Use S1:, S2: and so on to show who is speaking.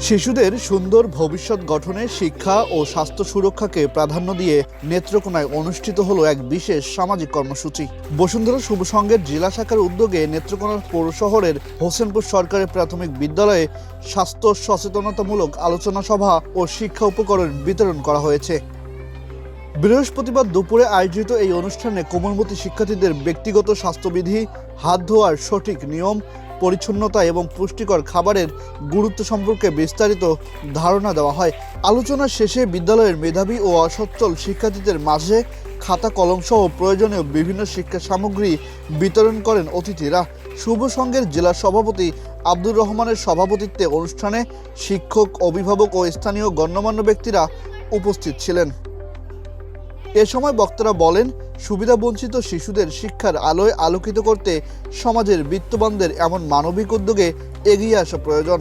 S1: শিশুদের সুন্দর ভবিষ্যৎ গঠনে শিক্ষা ও স্বাস্থ্য সুরক্ষাকে প্রাধান্য দিয়ে নেত্রকোনায় অনুষ্ঠিত হলো এক বিশেষ সামাজিক কর্মসূচি। বসুন্ধরা শুভ সংঘের জেলা শাখার উদ্যোগে নেত্রকোনা পৌর শহরের হোসেনপুর সরকারি প্রাথমিক বিদ্যালয়ে স্বাস্থ্য সচেতনতামূলক আলোচনা সভা ও শিক্ষা উপকরণ বিতরণ করা হয়েছে। বৃহস্পতিবার দুপুরে আয়োজিত এই অনুষ্ঠানে কোমলমতি শিক্ষার্থীদের ব্যক্তিগত স্বাস্থ্যবিধি, হাত ধোয়ার সঠিক নিয়ম, পরিচ্ছন্নতা এবং পুষ্টিকর খাবারের গুরুত্ব সম্পর্কে বিস্তারিত ধারণা দেওয়া হয়। আলোচনা শেষে বিদ্যালয়ের মেধাবী ও অসচ্ছল শিক্ষার্থীদের মাঝে খাতা কলম সহ প্রয়োজনীয় বিভিন্ন শিক্ষা সামগ্রী বিতরণ করেন অতিথিরা। শুভ সংঘের জেলা সভাপতি আব্দুর রহমানের সভাপতিত্বে অনুষ্ঠানে শিক্ষক, অভিভাবক ও স্থানীয় গণ্যমান্য ব্যক্তিরা উপস্থিত ছিলেন। এ সময় বক্তারা বলেন, সুবিধাবঞ্চিত শিশুদের শিক্ষার আলোয় আলোকিত করতে সমাজের বিত্তবানদের এমন মানবিক উদ্যোগে এগিয়ে আসা প্রয়োজন।